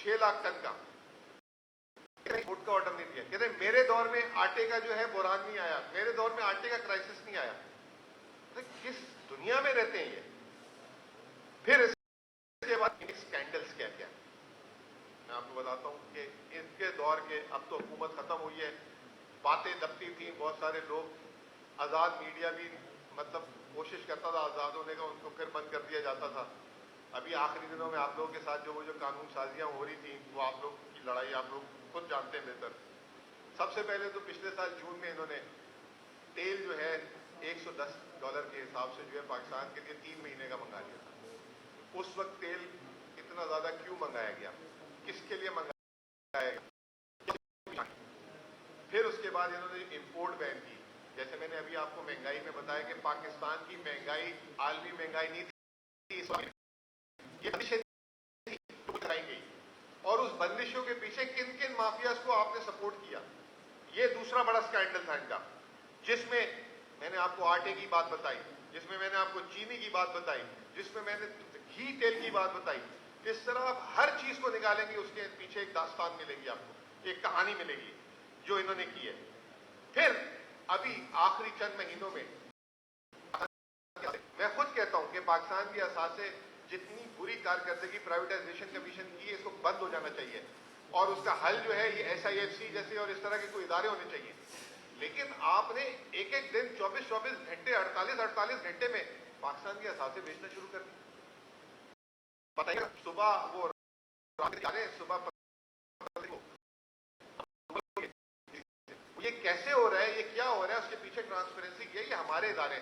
6 lakh ton का export का order नहीं दिया। कहते मेरे दौर में आटे का जो है बुरहान नहीं आया, मेरे दौर में आटे का क्राइसिस नहीं आया। तो किस दुनिया में रहते हैं ये? फिर इसके बाद स्कैंडल्स क्या क्या, मैं आपको बताता हूं कि इनके दौर के, अब तो हुकूमत खत्म हुई है, बातें दबती थी, बहुत सारे लोग, आजाद मीडिया भी मतलब कोशिश करता था आजाद होने का, उनको फिर बंद कर दिया जाता था। अभी आखिरी दिनों में आप लोगों के साथ जो कानून साजियां हो रही थी, वो आप लोग की लड़ाई आप लोग खुद जानते हैं बेहतर। सबसे पहले तो पिछले साल जून में इन्होंने तेल जो है $110 के हिसाब से जो है पाकिस्तान के लिए 3 महीने का मंगा लिया था। उस वक्त तेल इतना ज्यादा क्यों मंगाया गया, किसके लिए मंगाया गया? फिर उसके बाद इन्होंने इंपोर्ट बैन की। जैसे मैंने अभी आपको महंगाई में बताया कि पाकिस्तान की महंगाई आलमी महंगाई नहीं थी, ये बंदिशें लगाई गई, और उस बंदिशों के पीछे किन किन माफियाज को आपने सपोर्ट किया, ये दूसरा बड़ा स्कैंडल था इनका। जिसमें मैंने आपको आटे की बात बताई, जिसमें मैंने आपको चीनी की बात बताई, जिसमें मैंने घी तेल की बात बताई। इस तरह आप हर चीज को निकालेंगे, उसके पीछे एक दास्तान मिलेगी आपको, एक कहानी मिलेगी जो इन्होंने की है। फिर अभी आखिरी चंद महीनों में मैं खुद कहता हूं कि पाकिस्तान की असासे जितनी बुरी कारकर्दगी प्राइवेटाइजेशन कमीशन की है, इसको बंद हो जाना चाहिए, और उसका हल जो है ये SIFC जैसे और इस तरह के कोई इदारे होने चाहिए। लेकिन आपने एक एक दिन 24-24 घंटे, 48-48 घंटे में पाकिस्तान की असासे बेचना शुरू कर दी। बताइए, सुबह वो सुबह ये कैसे हो रहा है, ये क्या हो रहा है, उसके पीछे ट्रांसपेरेंसी क्या है? ये हमारे इदारे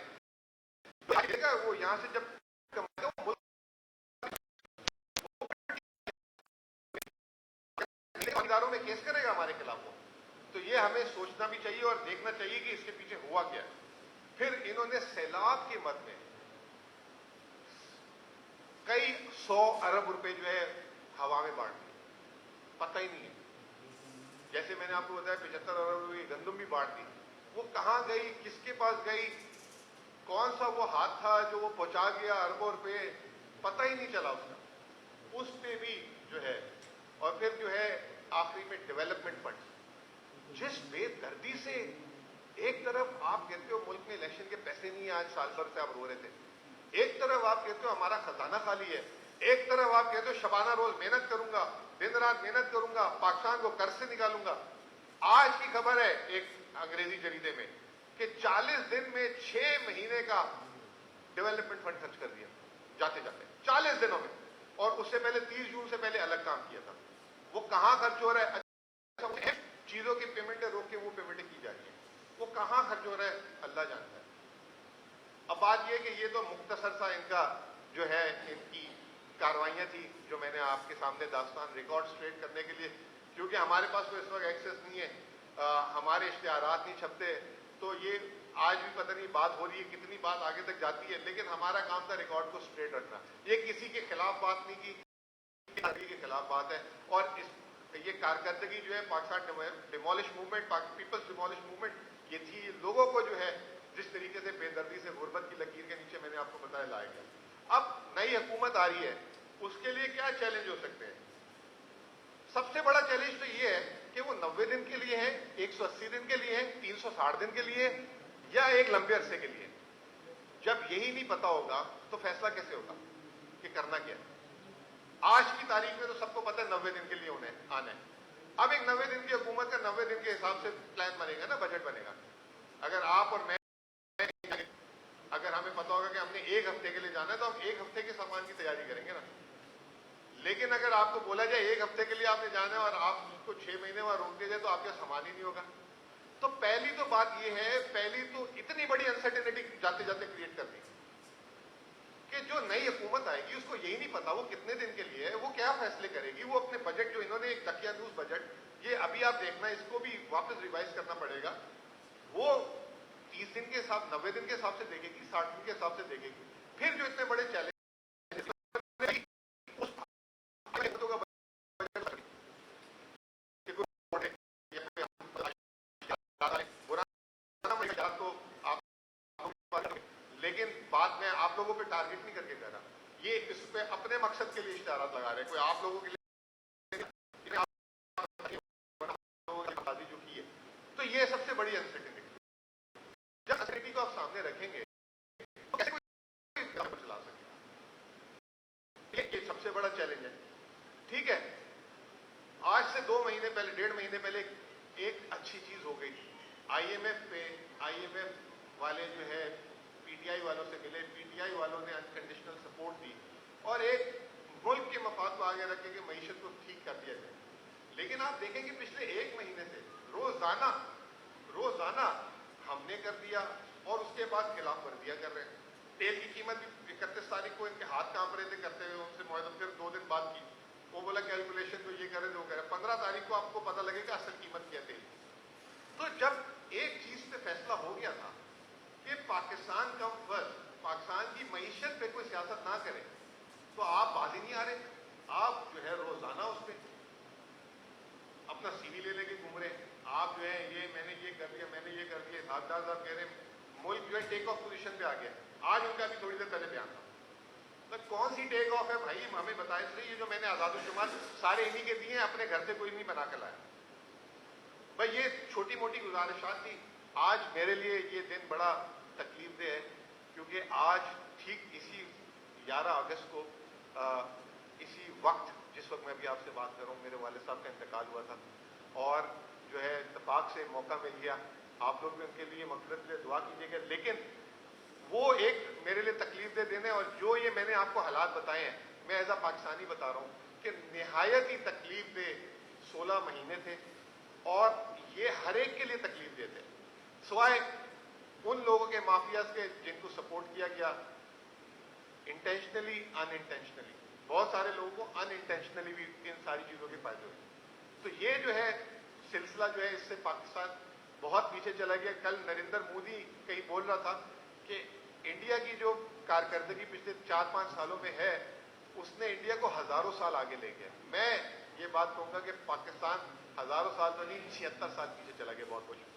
वो यहां से जब इदारों में केस करेगा हमारे खिलाफ हो, तो ये हमें सोचना भी चाहिए और देखना चाहिए कि इसके पीछे हुआ क्या है। फिर इन्होंने सैलाब के मद में कई 100 अरब रुपए जो है हवा में बांट दिए, पता ही नहीं है। जैसे मैंने आपको बताया 75 अरब रुपए गंदम भी बांट दी, वो कहां गई, किसके पास गई, कौन सा वो हाथ था जो वो पहुंचा गया अरबों रुपए, पता ही नहीं चला उसका। उस पे भी जो है, और फिर जो है आखिरी में डेवलपमेंट फंड, जिस बेदर्दी से एक तरफ आप कहते हो मुल्क में इलेक्शन के पैसे नहीं है, आज साल भर से आप रो रहे थे, एक तरफ आप कहते हो हमारा खजाना खाली है, एक तरफ आप कहते हो शबाना रोज मेहनत करूंगा, दिन रात मेहनत करूंगा, पाकिस्तान को कर्ज से निकालूंगा। आज की खबर है एक अंग्रेजी जरीदे में कि 40 दिन में 6 महीने का डेवलपमेंट फंड खर्च कर दिया जाते जाते 40 दिनों में, और उससे पहले 30 जून से पहले अलग काम किया था। वो कहां खर्च हो रहा है? अच्छा, चीजों की पेमेंटें रोक के वो पेमेंटें की जा रही है, वो कहां खर्च हो रहा है अल्लाह जानता है। अब बात यह कि ये तो मुख्तसर सा इनका जो है इनकी कार्रवाइयां थी जो मैंने आपके सामने दास्तान रिकॉर्ड स्ट्रेट करने के लिए, क्योंकि हमारे पास तो इस वक्त एक्सेस नहीं है, हमारे इश्तिहारात नहीं छपते, तो ये आज भी पता नहीं बात हो रही है कितनी बात आगे तक जाती है, लेकिन हमारा काम था रिकॉर्ड को स्ट्रेट रखना। ये किसी के खिलाफ बात नहीं की, के खिलाफ बात है। और ये कारकर्दगी जो है Pakistan demolish movement, people's demolish movement, ये थी लोगों को जो है जिस तरीके से बेदर्दी से गुर्बत की लकीर के नीचे मैंने आपको बताया लाया गया। अब नई हुकूमत आ रही है, उसके लिए क्या चैलेंज हो सकते हैं? सबसे बड़ा चैलेंज तो ये है कि वो 90 दिन के लिए है, 180 दिन के लिए है, 360 दिन के लिए, या एक लंबे अरसे के लिए। जब यही नहीं पता होगा तो फैसला कैसे होगा कि करना क्या है? आज की तारीख में तो सबको पता है 90 दिन के लिए उन्हें आना है। अब एक 90 दिन की हुकूमत का 90 दिन के हिसाब से प्लान बनेगा ना, बजट बनेगा। अगर आप और मैं, अगर हमें पता होगा कि हमने 1 हफ्ते के लिए जाना है, तो हम 1 हफ्ते के सामान की तैयारी करेंगे ना। लेकिन अगर आपको बोला जाए 1 हफ्ते के लिए आपने जाना है और आप उसको 6 महीने वहां रोक दिया जाए, तो आपका सामान ही नहीं होगा। तो पहली तो बात यह है, पहली तो इतनी बड़ी अनसर्टेनिटी जाते जाते क्रिएट कर दी कि जो नई हुकूमत आएगी उसको यही नहीं पता वो कितने दिन के लिए है, वो क्या फैसले करेगी। वो अपने बजट जो इन्होंने एक दकियानूस बजट, ये अभी आप देखना, इसको भी वापस रिवाइज करना पड़ेगा। वो 30 दिन के हिसाब, 90 दिन के हिसाब से देखेगी, 60 दिन के हिसाब से देखेगी। फिर जो इतने बड़े चैलेंज लेकिन बात मैं आप लोगों पे टारगेट नहीं करके कह रहा, ये इस पे अपने मकसद के लिए इश्तिहारात लगा रहे हैं, कोई आप लोगों के लिए बड़ा चैलेंज है। ठीक है, आज से 2 महीने पहले, 1.5 महीने पहले एक अच्छी चीज हो गई थी। आईएमएफ वाले जो है पीटीआई वालों से मिले, पीटीआई वालों ने अनकंडीशनल सपोर्ट दी और एक मुल्क के मफाद को आगे रखे कि मईशत को ठीक कर दिया जाए। लेकिन आप देखेंगे पिछले 1 महीने से रोजाना हमने कर दिया और उसके बाद खिलाफ वर्जियां कर रहे हैं। तेल की कीमत भी 31 तारीख को इनके हाथ कांप रहे थे करते हुए, उनसे मुआहदा फिर 2 दिन बाद की, वो बोला कैलकुलेशन तो ये करे तो करे। 15 तारीख को आपको पता लगेगा असल कीमत क्या तेल। तो जब एक चीज पे फैसला हो गया था कि पाकिस्तान कम फर्स्ट, पाकिस्तान की मईशत पे कोई सियासत ना करे, तो आप बात ही नहीं आ रहे। आप जो है रोजाना उस पर अपना सीवी ले लेके घूम रहे हैं। आप जो है ये मैंने ये कर दिया, मैंने ये कर दिया। साहब कह रहे हैं मुल्क जो है टेक ऑफ पोजीशन पे आ गया। आज उनका भी थोड़ी देर पहले बयान था। तो कौन सी टेक ऑफ है भाई, हमें बताए इसलिए ये जो मैंने आजादुल सारे इन्हीं के दिए हैं, अपने घर से कोई नहीं बना कर लाया। भाई ये छोटी मोटी गुजारिशात थी। आज मेरे लिए ये दिन बड़ा तकलीफ दे है क्योंकि आज ठीक इसी 11 अगस्त को इसी वक्त जिस वक्त मैं भी आपसे बात कर रहा हूँ, मेरे वाले साहब का इंतकाल हुआ था और जो है इत्तेफाक से मौका मिल गया। आप लोग भी उनके लिए मग़फ़िरत के लिए दुआ कीजिएगा। लेकिन वो एक मेरे लिए तकलीफ दे देने और जो ये मैंने आपको हालात बताए हैं, मैं एज अ पाकिस्तानी बता रहा हूँ कि निहायत ही तकलीफ दे 16 महीने थे और ये हर एक के लिए तकलीफ देते, सिवाय उन लोगों के माफियाज के जिनको सपोर्ट किया गया इंटेंशनली अनइंटेंशनली। बहुत सारे लोगों को अनइंटेंशनली भी इन सारी चीजों के फायदे हुए। तो ये जो है सिलसिला जो है इससे पाकिस्तान बहुत पीछे चला गया। कल नरेंद्र मोदी कहीं बोल रहा था कि इंडिया की जो कारकर्दगी पिछले 4-5 सालों में है उसने इंडिया को हजारों साल आगे ले गया। मैं ये बात कहूंगा कि पाकिस्तान हजारों साल तो नहीं 76 साल पीछे चला गया। बहुत बहुत शुक्रिया।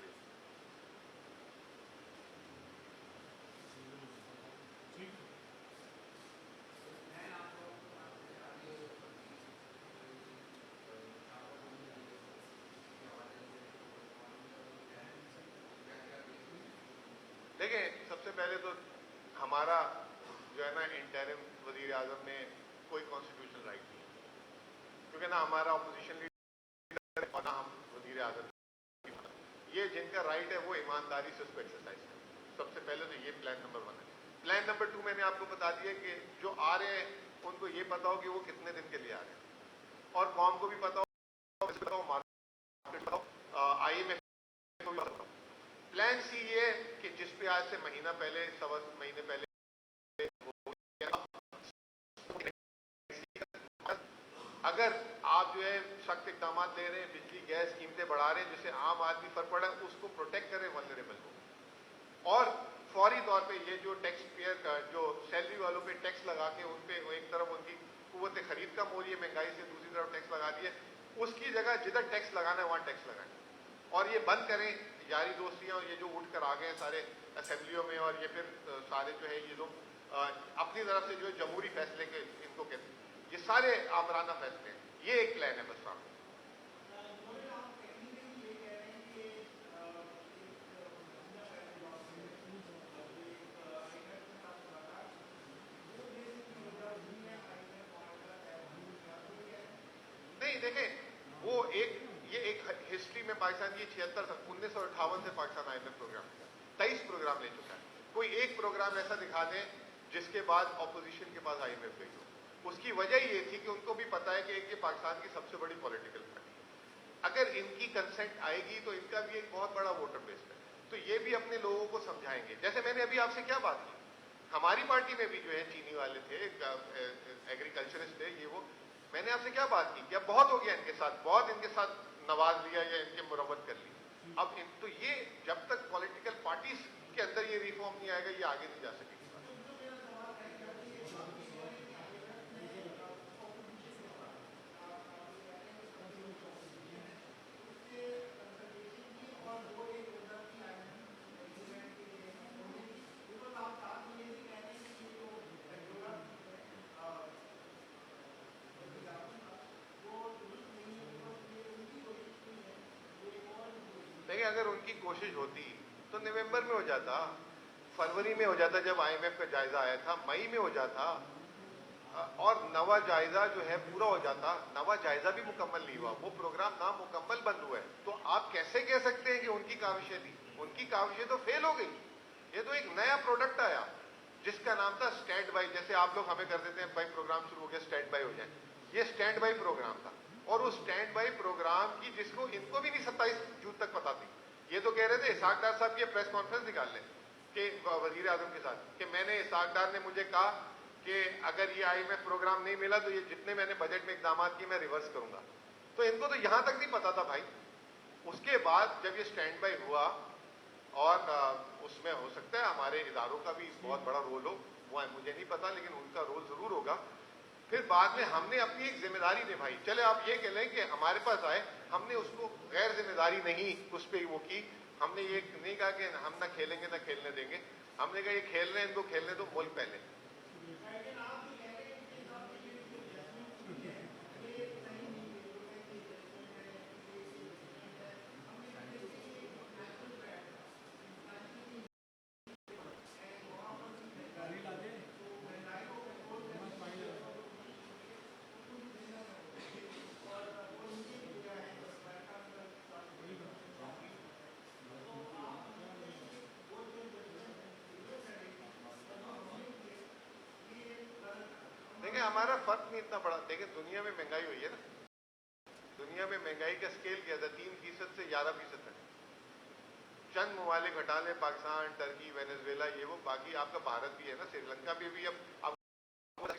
देखिए, सबसे पहले तो हमारा जो है ना इंटरिम वजीर आजम में कोई कॉन्स्टिट्यूशनल राइट नहीं है क्योंकि ना हमारा अपोजिशन लीडर और ना हम वजीर आजम। ये जिनका राइट है वो ईमानदारी से उसको एक्सरसाइज करें। सबसे पहले तो ये प्लान नंबर 1 है। प्लान नंबर 2 मैंने आपको बता दिया कि जो आ रहे हैं उनको ये पता हो कि वो कितने दिन के लिए आ रहे हैं और कौम को भी पता हो, मार्केट बताओ, IMF को भी बताओ। प्लान सी ये कि जिस पे आज से महीना पहले, सवा महीने पहले अगर आप जो है सख्त इकदाम ले रहे हैं, बिजली गैस कीमतें बढ़ा रहे हैं जिससे आम आदमी फर्क पड़ा है, उसको प्रोटेक्ट करें वल्नरेबल को। और फौरी तौर पे ये जो टैक्स पेयर का जो सैलरी वालों पे टैक्स लगा के उन पे एक तरफ उनकी कुव्वत खरीद कम हो रही है महंगाई से, दूसरी तरफ टैक्स लगा दिए, उसकी जगह जिधर टैक्स लगाना है वहां टैक्स लगाएं और ये बंद करें यारी दोस्तियां और ये जो उठ कर आ गए सारे असेंबलियों में और ये फिर सारे जो है ये लोग अपनी तरफ से जो जमहूरी फैसले के इनको कहते हैं, ये सारे आमराना फैसले हैं। ये एक प्लान है बस साहब। नहीं देखें, वो ये एक हिस्ट्री में पाकिस्तान की 1958 से पाकिस्तान IMF प्रोग्राम किया, 23 प्रोग्राम ले चुका है। कोई एक प्रोग्राम ऐसा दिखा दें जिसके बाद ऑपोजिशन के पास IMF गई हो। उसकी वजह ये थी कि उनको भी पता है कि ये पाकिस्तान की सबसे बड़ी पॉलिटिकल पार्टी है, अगर इनकी कंसेंट आएगी तो इनका भी एक बहुत बड़ा वोटर बेस है, तो ये भी अपने लोगों को समझाएंगे। जैसे मैंने अभी आपसे क्या बात की, हमारी पार्टी में भी जो है चीनी वाले थे, एग्रीकल्चरिस्ट थे, ये वो, मैंने आपसे क्या बात की, क्या बहुत हो गया इनके साथ, बहुत इनके साथ नवाज लिया या इनके मुरव्वत कर ली। अब तो ये जब तक पॉलिटिकल पार्टीज के अंदर ये रिफॉर्म नहीं आएगा ये आगे नहीं जा सकेगी। देखिए, अगर उनकी कोशिश होती तो नवंबर में हो जाता, फरवरी में हो जाता जब IMF का जायजा आया था, मई में हो जाता, और नवा जायजा जो है पूरा हो जाता, नवा जायजा भी मुकम्मल नहीं हुआ, वो प्रोग्राम नामुकम्मल बंद हुआ है, तो आप कैसे कह सकते हैं कि उनकी काविशें थी? उनकी काविशें तो फेल हो गई। ये तो एक नया प्रोडक्ट आया जिसका नाम था स्टैंड बाई। जैसे आप लोग हमें कर देते हैं भाई प्रोग्राम शुरू हो गया स्टैंड बाई हो जाए, ये स्टैंड बाई प्रोग्राम था। और उस स्टैंड बाई प्रोग्राम की जिसको इनको भी नहीं 27 जून तक पता थी, ये तो कह रहे थे इसाक डार साहब की प्रेस कॉन्फ्रेंस निकाल लें कि वजीर आजम के साथ कि मैंने इसाक डार ने मुझे कहा कि अगर ये IMF प्रोग्राम नहीं मिला तो ये जितने मैंने बजट में इकदाम किए मैं रिवर्स करूंगा। तो इनको तो यहां तक नहीं पता था भाई। उसके बाद जब ये स्टैंड बाई हुआ और उसमें हो सकता है हमारे इदारों का भी बहुत बड़ा रोल हो, वो मुझे नहीं पता, लेकिन उनका रोल जरूर होगा। फिर बाद में हमने अपनी एक जिम्मेदारी निभाई। चले आप ये कह लें कि हमारे पास आए, हमने उसको गैर जिम्मेदारी नहीं उस पर वो की। हमने ये नहीं कहा कि हम ना खेलेंगे ना खेलने देंगे, हमने कहा ये खेल रहे हैं इनको खेलने दो, मुल्क पहले। देखिए हमारा फर्क नहीं इतना बड़ा। देखिए दुनिया में महंगाई हुई है ना, दुनिया में महंगाई का स्केल क्या था? 3% से 11% तक। चंद ममालिक हटा लें, पाकिस्तान, टर्की, वेनेजुएला, ये वो, बाकी आपका भारत भी है ना, श्रीलंका भी अब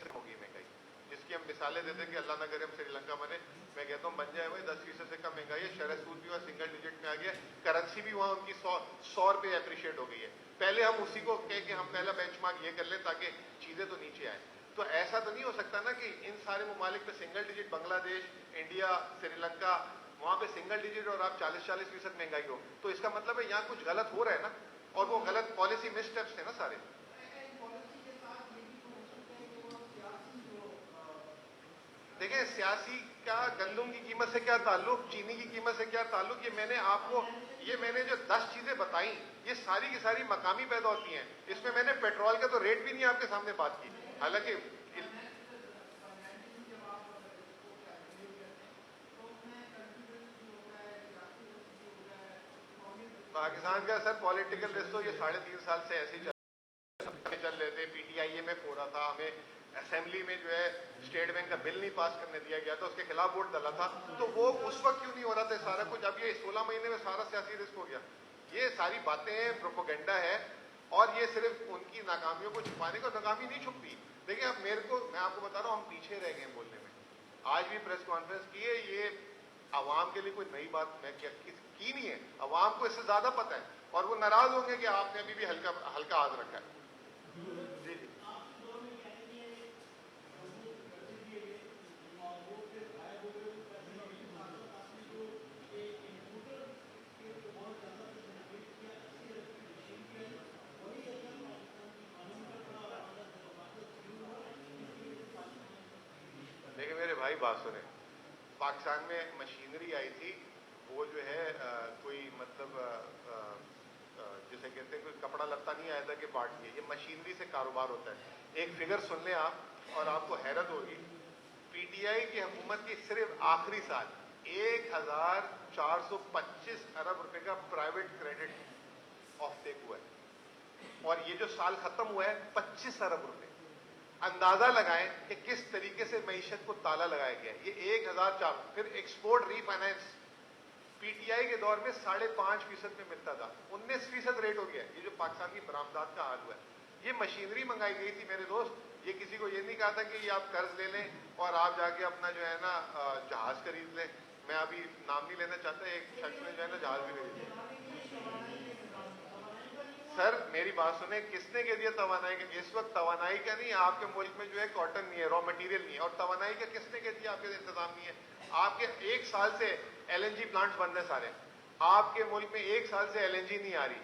होगी महंगाई, जिसकी हम मिसालें देते हैं कि अल्लाह न करे हम श्रीलंका बने। मैं कहता हूँ बन जाए भाई, 10% से कम महंगाई है, शरह सूद भी वहाँ सिंगल डिजिट में आ गया, करेंसी भी वहाँ उनकी 100 रुपये एप्रिशिएट हो गई है। पहले हम उसी को कह के हम पहला बेंचमार्क ये कर लें ताकि चीजें तो नीचे आए। तो ऐसा तो नहीं हो सकता ना कि इन सारे ममालिक पे single digit, Bangladesh, India, Sri Lanka, वहां पे सिंगल डिजिट और आप 40-40% महंगाई हो, तो इसका मतलब है यहाँ कुछ गलत हो रहा है ना, और वो गलत पॉलिसी मिसस्टेप्स थे ना सारे। देखिए सियासी का गंदम की कीमत से क्या ताल्लुक, चीनी की कीमत से क्या ताल्लुक? ये मैंने जो 10 चीजें बताई, ये सारी की सारी मकामी पैदा होती हैं। इसमें मैंने पेट्रोल का तो रेट भी नहीं आपके सामने बात की, हालांकि पाकिस्तान का सर पॉलिटिकल रिस्क तो ये 3.5 साल से ऐसे ही चल रहे थे। PTIMF हो रहा था, हमें असेंबली में जो है स्टेट बैंक का बिल नहीं पास करने दिया गया था, उसके खिलाफ वोट डाला था। तो वो उस वक्त क्यों नहीं हो रहा था सारा कुछ? अब ये 16 महीने में सारा सियासी रिस्क हो गया। ये सारी बातें प्रोपोगेंडा है, और ये सिर्फ उनकी नाकामियों को छुपाने को। नाकामी नहीं छुपती। देखिए अब मैं आपको बता रहा हूँ, हम पीछे रह गए बोलने में। आज भी प्रेस कॉन्फ्रेंस की है, ये अवाम के लिए कोई नई बात मैं की नहीं है, अवाम को इससे ज्यादा पता है, और वो नाराज होंगे कि आपने अभी भी हल्का हाथ रखा है। जी जी। देखिए मेरे भाई बात सुने, पाकिस्तान में मशीनरी आई थी, वो जो है कोई मतलब जिसे कहते हैं कोई कपड़ा लत्ता नहीं आया था कि बांट दिए। ये मशीनरी से कारोबार होता है। एक फिगर सुन लें आप और आपको हैरत होगी। PTI की हुकूमत की सिर्फ आखिरी साल 1425 अरब रुपए का प्राइवेट क्रेडिट ऑफ टेक हुआ है, और ये जो साल खत्म हुआ है 25 अरब रुपए। अंदाजा लगाएं कि किस तरीके से मईशत को ताला लगाया गया है। ये 1004। फिर एक्सपोर्ट रीफाइनेंस PTI के दौर में 5.5% में मिलता था, 19% रेट हो गया। ये जो पाकिस्तान की बरामदात का हाल हुआ है। ये मशीनरी मंगाई गई थी मेरे दोस्त। ये किसी को ये नहीं कहा था कि ये आप कर्ज ले लें और आप जाके अपना जो है ना जहाज खरीद लें। मैं अभी नाम नहीं लेना चाहता, एक शख्स ने जो है ना जहाज भी खरीद लिया। सर मेरी बात सुने, किसने कह दिया तवानाई का? इस वक्त तवानाई का नहीं, आपके मुल्क में जो है कॉटन नहीं है, रॉ मटेरियल नहीं है, और तवानाई का किसने कह दिया आपके इंतजाम नहीं है? आपके 1 साल से LNG प्लांट्स बंद है सारे। आपके मुल्क में 1 साल से LNG नहीं आ रही।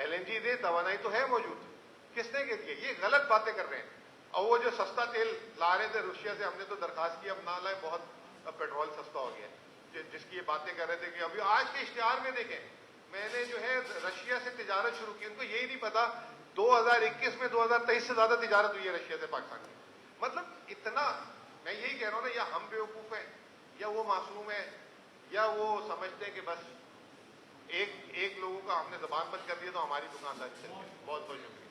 LNG दे, तवानाई तो है मौजूद। किसने कह दिया? ये गलत बातें कर रहे हैं। और वो जो सस्ता तेल ला रहे थे रूसिया से, हमने तो दरखास्त की अब ना लाए, बहुत पेट्रोल सस्ता हो गया। जिसकी ये बातें कर रहे थे कि अभी आज के इश्तिहार में देखें, मैंने जो है रशिया से तिजारत शुरू की। उनको यही नहीं पता 2021 में 2023 से ज्यादा तिजारत हुई है रशिया से पाकिस्तान की। मतलब इतना, मैं यही कह रहा हूं ना, या हम बेवकूफ हैं या वो मासूम है या वो समझते हैं कि बस एक लोगों का हमने जबान बंद कर दिया तो हमारी दुकानदारी चल गई। बहुत बहुत शुक्रिया।